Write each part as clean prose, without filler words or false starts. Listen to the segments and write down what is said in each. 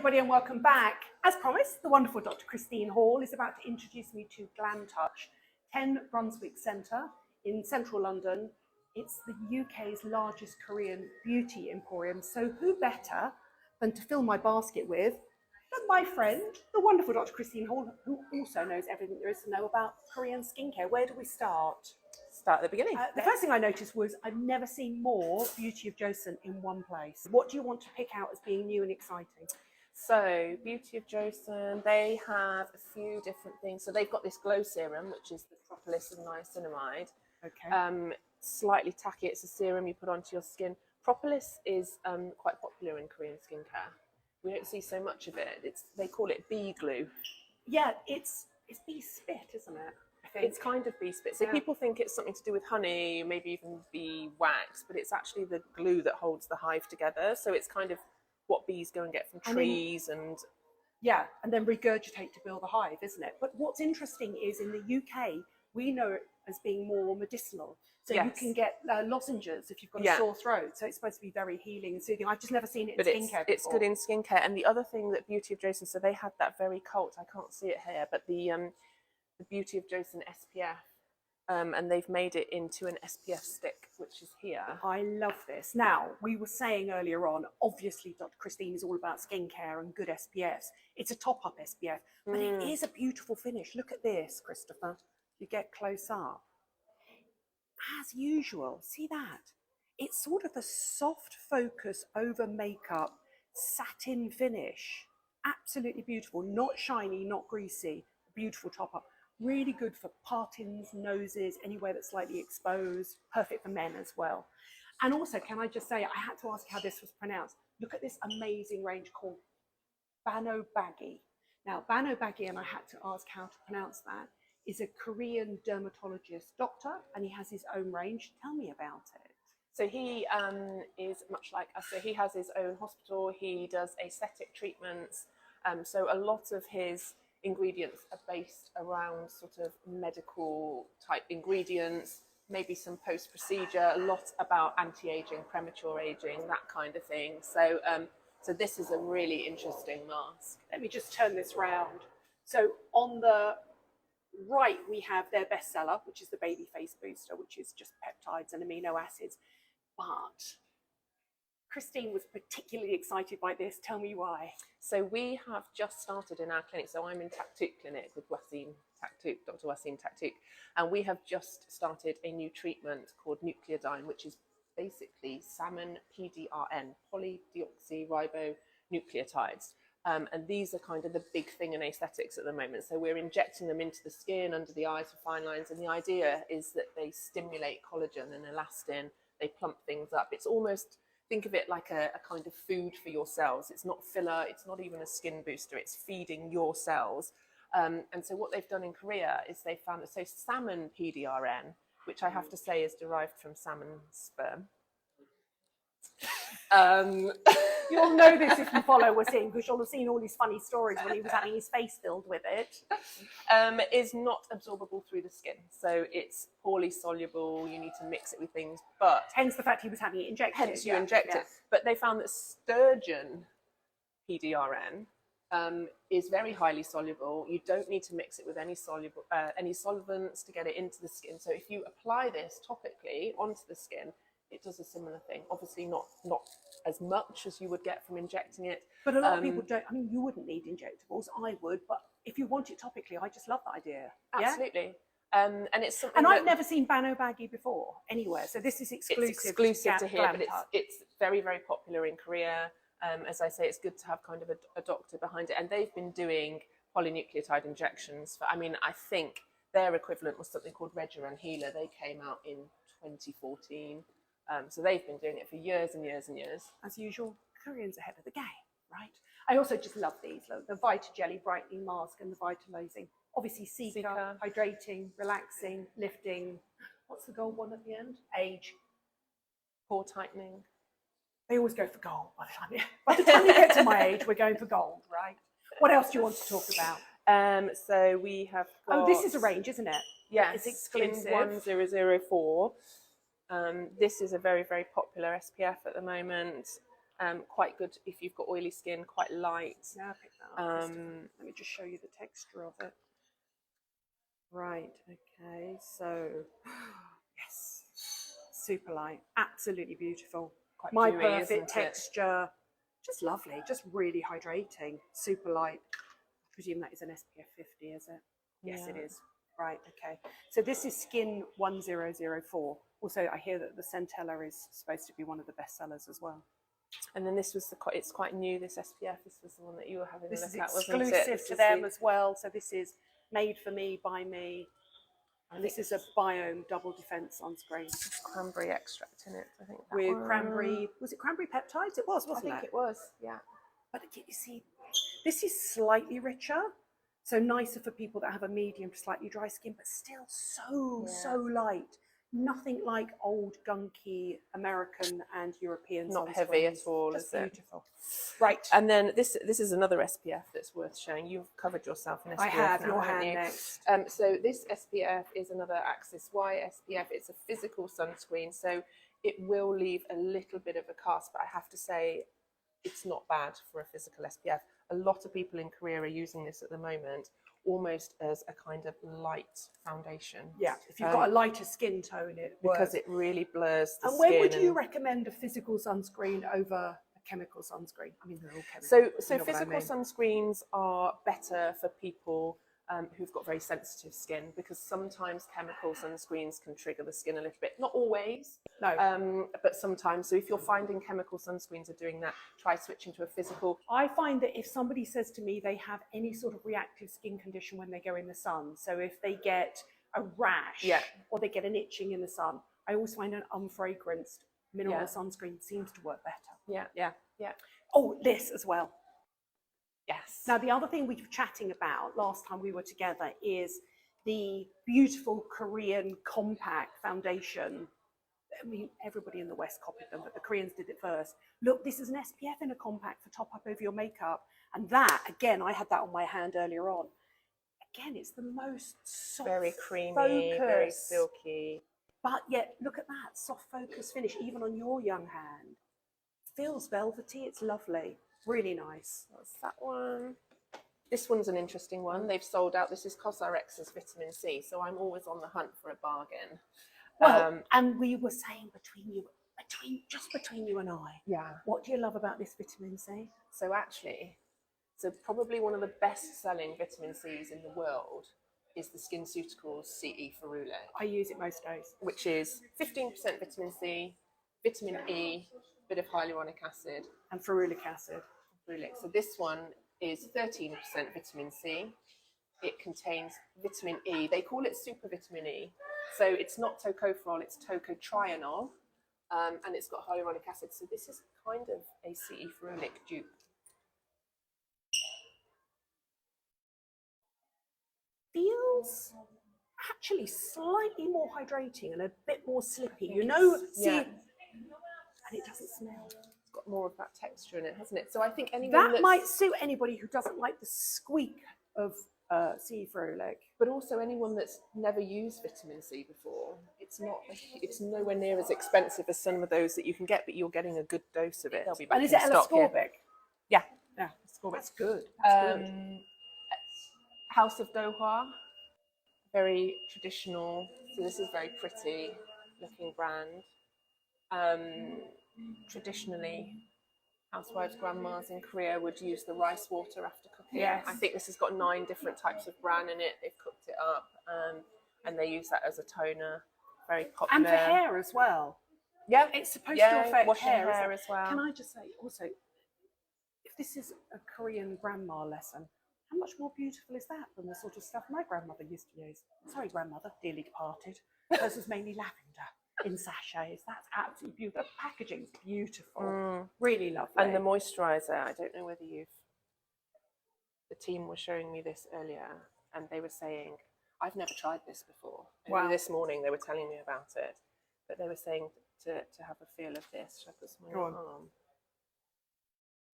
everybody and welcome back. As promised, the wonderful Dr. Christine Hall is about to introduce me to Glam Touch, 10 Brunswick Centre in central London. It's the UK's largest Korean beauty emporium, so who better than to fill my basket with than my friend, the wonderful Dr. Christine Hall, who also knows everything there is to know about Korean skincare. Where do we start? Start at the beginning. The first thing I noticed was I've never seen more Beauty of Joseon in one place. What do you want to pick out as being new and exciting? So Beauty of Joseon, they have a few different things. So they've got this glow serum, which is the propolis and niacinamide. Okay. Slightly tacky. It's a serum you put onto your skin. Propolis is quite popular in Korean skincare. We don't see so much of it. They call it bee glue. Yeah, it's bee spit, isn't it? It's kind of bee spit. So Yeah. people think it's something to do with honey, maybe even bee wax, but it's actually the glue that holds the hive together. So it's kind of what bees go and get from trees and yeah, and then regurgitate to build the hive, isn't it? But what's interesting is in the UK, we know it as being more medicinal. So yes. you can get lozenges if you've got a sore throat. So it's supposed to be very healing and soothing. I've just never seen it in skincare before. It's good in skincare. And the other thing that Beauty of Joseon, so they had that very cult, I can't see it here, but the Beauty of Joseon SPF, and they've made it into an SPF stick, which is here. I love this. Now, we were saying earlier on, obviously Dr. Christine is all about skincare and good SPFs. It's a top-up SPF, but it is a beautiful finish. Look at this, Christopher. You get close up. As usual, see that? It's sort of a soft focus over makeup, satin finish. Absolutely beautiful, not shiny, not greasy, beautiful top-up. Really good for partings, noses, anywhere that's slightly exposed. Perfect for men as well. And also, can I just say, I had to ask how this was pronounced. Look at this amazing range called Bano Baggy. Now, Bano Baggy, and I had to ask how to pronounce that, is a Korean dermatologist doctor, and he has his own range. Tell me about it. So he is much like us. So he has his own hospital. He does aesthetic treatments. So a lot of his ingredients are based around sort of medical type ingredients, maybe some post-procedure, a lot about anti-aging, premature aging, that kind of thing. So so this is a really interesting mask. Let me just turn this round. So on the right, we have their bestseller, which is the Baby Face Booster, which is just peptides and amino acids. But Christine was particularly excited by this. Tell me why. So we have just started in our clinic. So I'm in Taktuk clinic with Wasim Taktuk, Dr. Wasim Taktuk, and we have just started a new treatment called Nucleodine, which is basically salmon PDRN, polydeoxyribonucleotides. And these are kind of the big thing in aesthetics at the moment. So we're injecting them into the skin, under the eyes for fine lines. And the idea is that they stimulate collagen and elastin. They plump things up. It's almost, think of it like a kind of food for your cells. It's not filler. It's not even a skin booster. It's feeding your cells. And so what they've done in Korea is they found that, so salmon PDRN, which I have to say is derived from salmon sperm. You'll know this if you follow us in, because you'll have seen all these funny stories when he was having his face filled with it. Is not absorbable through the skin, so it's poorly soluble. You need to mix it with things, but hence the fact he was having it injected. Hence you inject it. But they found that sturgeon PDRN is very highly soluble. You don't need to mix it with any solvents to get it into the skin. So if you apply this topically onto the skin, it does a similar thing. Obviously not as much as you would get from injecting it. But a lot of people don't. I mean, you wouldn't need injectables. I would, but if you want it topically, I just love the idea. Absolutely. And it's something. And I've never seen Bano Baggy before anywhere, so this is exclusive. It's exclusive to here, but Touch. it's very, very popular in Korea. As I say, it's good to have kind of a doctor behind it, and they've been doing polynucleotide injections for. I mean, I think their equivalent was something called Regeron Healer. They came out in 2014. So they've been doing it for years and years and years. As usual, Koreans ahead of the game, right? I also just love these, the Vita Jelly Brightening Mask and the Vitalizing. Obviously, Sika, hydrating, relaxing, lifting. What's the gold one at the end? Age. Pore tightening. They always go for gold by the time you get to my age, we're going for gold, right? What else do you want to talk about? So we have got... Oh, this is a range, isn't it? Yes, it's exclusive. Skin 1004. This is a very, very popular SPF at the moment. Quite good if you've got oily skin, quite light. Yeah, I picked that up. Let me just show you the texture of it. Right, okay, so yes, super light, absolutely beautiful. Quite My dewy, perfect isn't it? texture, just lovely, just really hydrating, super light. I presume that is an SPF 50, is it? Yes, Yeah. it is. Right, okay. So this is Skin 1004. Also, I hear that the Centella is supposed to be one of the best sellers as well. And then this was it's quite new, this SPF. This was the one that you were having a This look is at, wasn't it? exclusive This to is them as well. So this is made for me, by me. And this is a Biome double defense sunscreen. cranberry extract in it, I think. With cranberry, was it cranberry peptides? It was, wasn't it? I think it was, yeah. But you see, this is slightly richer. So nicer for people that have a medium to slightly dry skin, but still so light. Nothing like old gunky American and European Not sunscreens. heavy at all, Just is it? beautiful. Right. And then this is another SPF that's worth showing. You've covered yourself in SPF. I have, now, your haven't hand you? next. So this SPF is another Axis Y SPF. It's a physical sunscreen, so it will leave a little bit of a cast, but I have to say it's not bad for a physical SPF. A lot of people in Korea are using this at the moment almost as a kind of light foundation. Yeah, if you've got a lighter skin tone, it works. Because it really blurs the and skin. when would you recommend a physical sunscreen over a chemical sunscreen? I mean, they're all chemical. So physical sunscreens are better for people who've got very sensitive skin, because sometimes chemical sunscreens can trigger the skin a little bit. Not always, no, but sometimes. So if you're finding chemical sunscreens are doing that, try switching to a physical. I find that if somebody says to me they have any sort of reactive skin condition when they go in the sun, so if they get a rash or they get an itching in the sun, I always find an unfragranced mineral sunscreen seems to work better. Yeah. Oh, this as well. Yes. Now, the other thing we were chatting about last time we were together is the beautiful Korean compact foundation. I mean, everybody in the West copied them, but the Koreans did it first. Look, this is an SPF in a compact for top up over your makeup. And that, again, I had that on my hand earlier on. Again, it's the most soft, very creamy, focus, very silky. But yet, look at that soft focus finish, even on your young hand. Feels velvety, it's lovely. Really nice. What's that one? This one's an interesting one. They've sold out. This is CosRx's vitamin C, so I'm always on the hunt for a bargain. Well, and we were saying between you and I, what do you love about this vitamin C? So actually, probably one of the best-selling vitamin Cs in the world is the SkinCeuticals CE Ferulic. I use it most days. Which is 15% vitamin C, vitamin E, bit of hyaluronic acid. And ferulic acid. So this one is 13% vitamin C. It contains vitamin E. They call it super vitamin E. So it's not tocopherol, it's tocotrienol. And it's got hyaluronic acid. So this is kind of a CE Ferulic dupe. Feels actually slightly more hydrating and a bit more slippy. You know, and it doesn't smell. Got more of that texture in it, hasn't it? So I think anyone that might suit anybody who doesn't like the squeak of CE Ferulic, but also anyone that's never used vitamin C before. It's nowhere near as expensive as some of those that you can get, but you're getting a good dose of it. They'll be back and is in it stock here. L-ascorbic? Yeah, That's good. That's good. House of Doha, very traditional. So this is very pretty looking brand. Traditionally, housewives, grandmas in Korea would use the rice water after cooking. Yes. I think this has got 9 different types of bran in it. They've cooked it up, and they use that as a toner. Very popular. And for hair as well. Yeah, it's supposed to affect wash hair as well. Can I just say also, if this is a Korean grandma lesson, how much more beautiful is that than the sort of stuff my grandmother used to use? Sorry, grandmother, dearly departed. Hers was mainly lavender in sachets. That's absolutely beautiful. The packaging's beautiful. Really lovely. And the moisturiser, I don't know whether the team was showing me this earlier, and they were saying, I've never tried this before. Wow. This morning they were telling me about it, but they were saying to have a feel of this. Should I put some on your arm?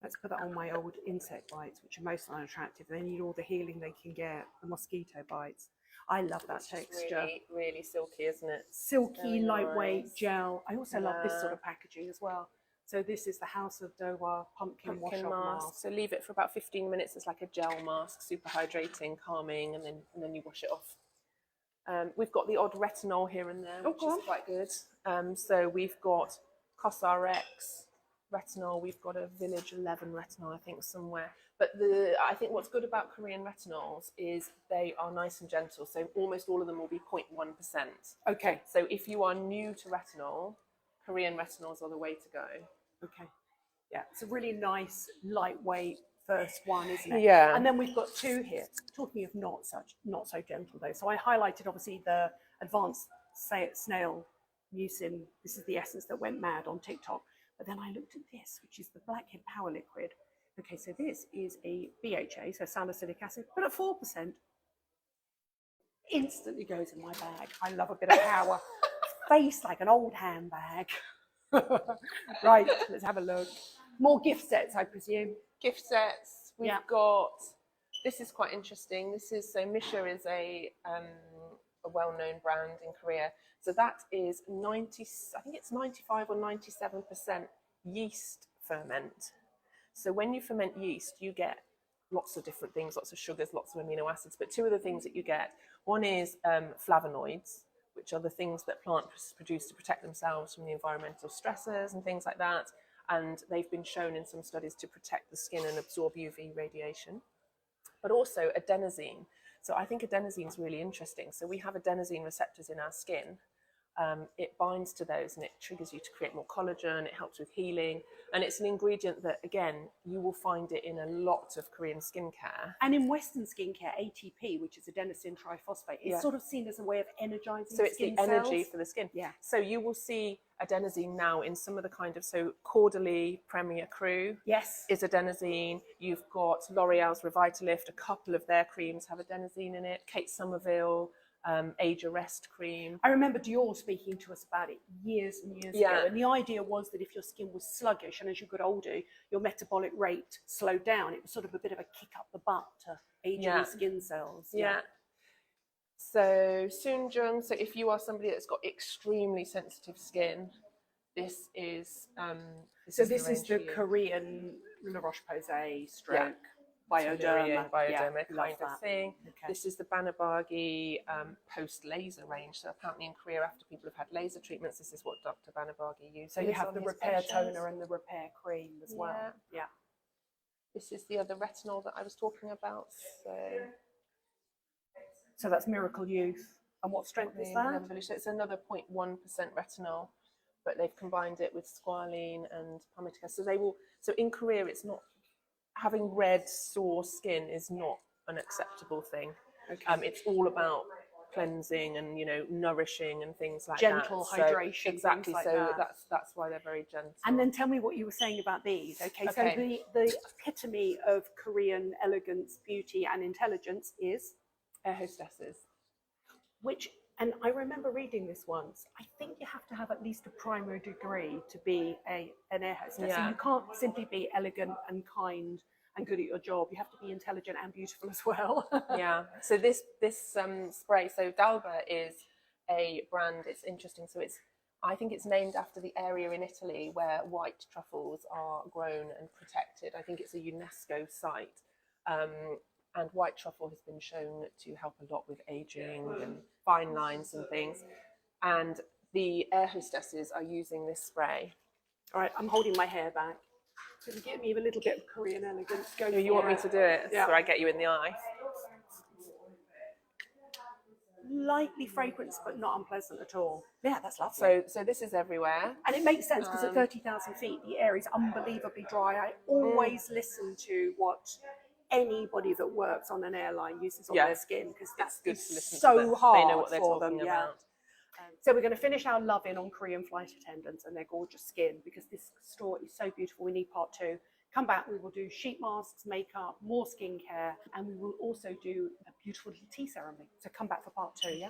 Let's put that on my old insect bites, which are most unattractive. They need all the healing they can get. The mosquito bites. I love that texture. Really, really silky, isn't it? Silky, lightweight gel. I also love this sort of packaging as well. So this is the House of Dowa pumpkin wash-off mask. So leave it for about 15 minutes. It's like a gel mask, super hydrating, calming, and then you wash it off. We've got the odd retinol here and there, which is quite good. So we've got CosRx retinol. We've got a Village 11 retinol, I think, somewhere. But I think what's good about Korean retinols is they are nice and gentle. So almost all of them will be 0.1%. Okay. So if you are new to retinol, Korean retinols are the way to go. Okay. Yeah, it's a really nice, lightweight first one, isn't it? Yeah. And then we've got two here. Talking of not so gentle though. So I highlighted obviously the advanced snail mucin. This is the essence that went mad on TikTok. But then I looked at this, which is the Blackhead Power Liquid. Okay, so this is a BHA, so salicylic acid, but at 4%. Instantly goes in my bag. I love a bit of power. Face like an old handbag. Right, let's have a look. More gift sets, I presume. Gift sets. We've got. This is quite interesting. This is Misha is a well-known brand in Korea. So that is 90. I think it's 95 or 97% yeast ferment. So when you ferment yeast, you get lots of different things, lots of sugars, lots of amino acids. But two of the things that you get, one is flavonoids, which are the things that plants produce to protect themselves from the environmental stressors and things like that. And they've been shown in some studies to protect the skin and absorb UV radiation. But also adenosine. So I think adenosine is really interesting. So we have adenosine receptors in our skin. It binds to those and it triggers you to create more collagen. It helps with healing. And it's an ingredient that, again, you will find it in a lot of Korean skincare. And in Western skincare, ATP, which is adenosine triphosphate, is sort of seen as a way of energizing So it's skin the energy cells. for the skin. Yeah. So you will see adenosine now in some of the kind of, so Caudalie Premier Cru is adenosine. You've got L'Oreal's Revitalift, a couple of their creams have adenosine in it. Kate Somerville, Age Arrest cream. I remember Dior speaking to us about it years and years ago. And the idea was that if your skin was sluggish and as you got older, your metabolic rate slowed down, it was sort of a bit of a kick up the butt to aging skin cells. So Soonjung, so if you are somebody that's got extremely sensitive skin, this is this is the Korean La Roche-Posay stroke Bioderma kind of thing. This is the Banabagi post-laser range. So apparently in Korea, after people have had laser treatments, this is what Dr. Banabagi uses. So you have the repair toner and the repair cream as well. Yeah. This is the other retinol that I was talking about. So that's Miracle Youth. And what strength is that? So it's another 0.1% retinol, but they've combined it with squalene and palmitic. So in Korea, it's not, having red, sore skin is not an acceptable thing. It's all about cleansing and, nourishing and things like gentle that. Hydration. Exactly. Like so that's why they're very gentle. And then tell me what you were saying about these. So the epitome of Korean elegance, beauty, and intelligence is air hostesses. And I remember reading this once. I think you have to have at least a primary degree to be an air hostess. So you can't simply be elegant and kind and good at your job. You have to be intelligent and beautiful as well. So this spray, so Dalba is a brand. It's interesting. So I think it's named after the area in Italy where white truffles are grown and protected. I think it's a UNESCO site. And white truffle has been shown to help a lot with aging and fine lines and things. And the air hostesses are using this spray. All right, I'm holding my hair back. So to give me a little bit of Korean elegance. You want me to do it? So I get you in the eye. Lightly fragrance, but not unpleasant at all. Yeah, that's lovely. So this is everywhere. And it makes sense because at 30,000 feet, the air is unbelievably dry. I always listen to what anybody that works on an airline uses on their skin because that's good to listen so to them. hard They know what they're for talking them. about. So we're going to finish our loving on Korean flight attendants and their gorgeous skin because this store is so beautiful. We need part 2. Come back, we will do sheet masks, makeup, more skincare, and we will also do a beautiful little tea ceremony. So come back for part 2, yeah?